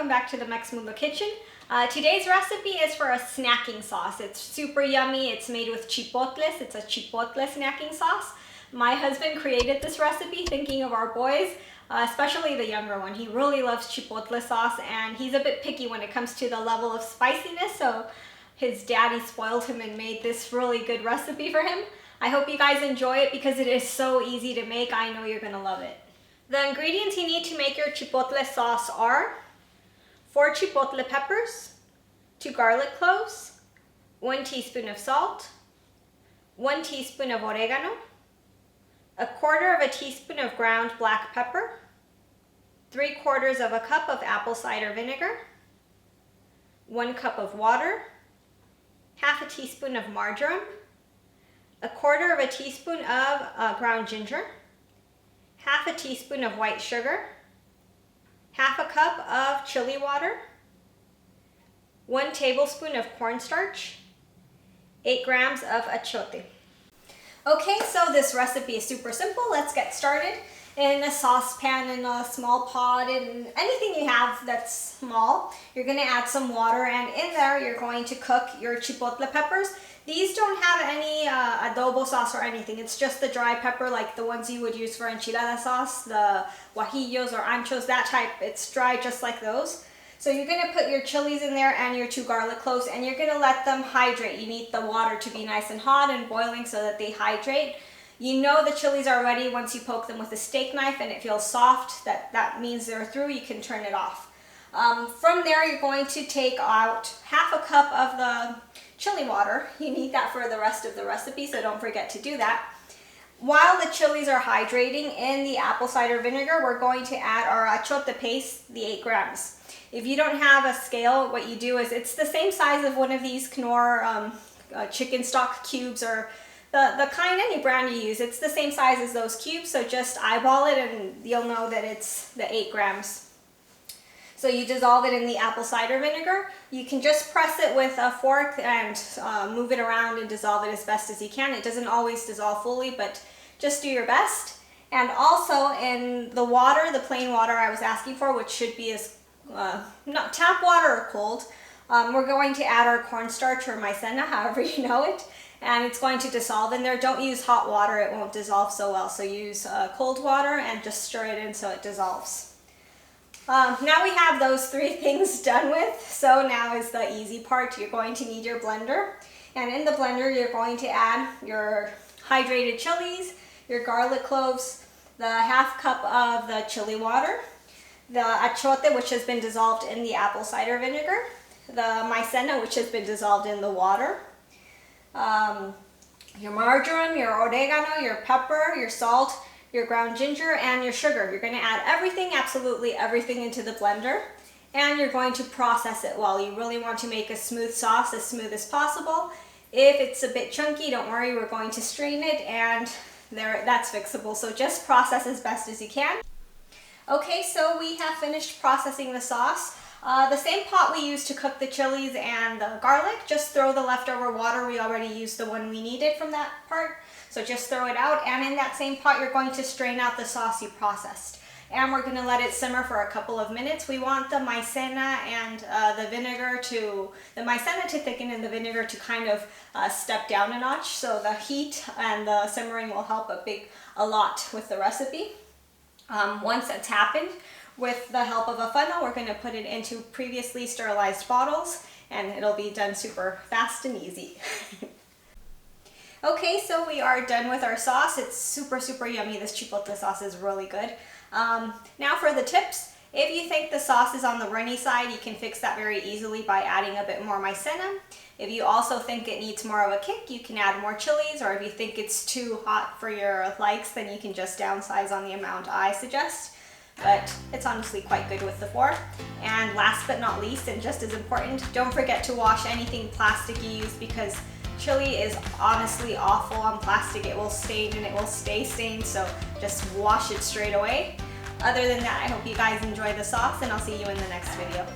welcome back to the Mex Mundo kitchen. Today's recipe is for a snacking sauce. It's super yummy. It's made with chipotles. It's a chipotle snacking sauce. My husband created this recipe thinking of our boys, especially the younger one. He really loves chipotle sauce and he's a bit picky when it comes to the level of spiciness, so his daddy spoiled him and made this really good recipe for him. I hope you guys enjoy it because it is so easy to make. I know you're gonna love it. The ingredients you need to make your chipotle sauce are 4 chipotle peppers, 2 garlic cloves, 1 teaspoon of salt, 1 teaspoon of oregano, 1/4 teaspoon of ground black pepper, 3/4 cup of apple cider vinegar, 1 cup of water, 1/2 teaspoon of marjoram, 1/4 teaspoon of ground ginger, 1/2 teaspoon of white sugar, 1/2 cup of chili water, 1 tablespoon of cornstarch, 8 grams of achiote. Okay, so this recipe is super simple. Let's get started. In a saucepan, in a small pot, in anything you have that's small, you're going to add some water, and in there you're going to cook your chipotle peppers. These don't have any adobo sauce or anything. It's just the dry pepper like the ones you would use for enchilada sauce, the guajillos or anchos, that type. It's dry just like those. So you're going to put your chilies in there and your 2 garlic cloves, and you're going to let them hydrate. You need the water to be nice and hot and boiling so that they hydrate. You know the chilies are ready once you poke them with a steak knife and it feels soft. That means they're through. You can turn it off. From there, you're going to take out 1/2 cup of the chili water. You need that for the rest of the recipe, so don't forget to do that. While the chilies are hydrating in the apple cider vinegar, we're going to add our achiote paste, the 8 grams. If you don't have a scale, what you do is, it's the same size of one of these Knorr chicken stock cubes, or the kind, any brand you use. It's the same size as those cubes, so just eyeball it and you'll know that it's the 8 grams. So you dissolve it in the apple cider vinegar. You can just press it with a fork and move it around and dissolve it as best as you can. It doesn't always dissolve fully, but just do your best. And also in the water, the plain water I was asking for, which should be as not tap water or cold, we're going to add our cornstarch or maicena, however you know it, and it's going to dissolve in there. Don't use hot water, it won't dissolve so well, so use cold water and just stir it in so it dissolves. Now we have those 3 things done with, so now is the easy part. You're going to need your blender, and in the blender you're going to add your hydrated chilies, your garlic cloves, the 1/2 cup of the chili water, the achiote, which has been dissolved in the apple cider vinegar, the maicena, which has been dissolved in the water, your marjoram, your oregano, your pepper, your salt, your ground ginger, and your sugar. You're going to add everything, absolutely everything, into the blender, and you're going to process it well. You really want to make a smooth sauce, as smooth as possible. If it's a bit chunky, don't worry, we're going to strain it, and that's fixable, so just process as best as you can. Okay, so we have finished processing the sauce. The same pot we used to cook the chilies and the garlic, just throw the leftover water. We already used the one we needed from that part, so just throw it out, and in that same pot you're going to strain out the sauce you processed. And we're going to let it simmer for a couple of minutes. We want the maicena and the maicena to thicken and the vinegar to kind of step down a notch, so the heat and the simmering will help a lot with the recipe. Once it's happened, with the help of a funnel, we're going to put it into previously sterilized bottles, and it'll be done super fast and easy. Okay, so we are done with our sauce. It's super, super yummy. This chipotle sauce is really good. Now for the tips. If you think the sauce is on the runny side, you can fix that very easily by adding a bit more maicena. If you also think it needs more of a kick, you can add more chilies, or if you think it's too hot for your likes, then you can just downsize on the amount I suggest. But it's honestly quite good with the 4. And last but not least, and just as important, don't forget to wash anything plastic you use, because chili is honestly awful on plastic. It will stain and it will stay stained, so just wash it straight away. Other than that, I hope you guys enjoy the sauce, and I'll see you in the next video.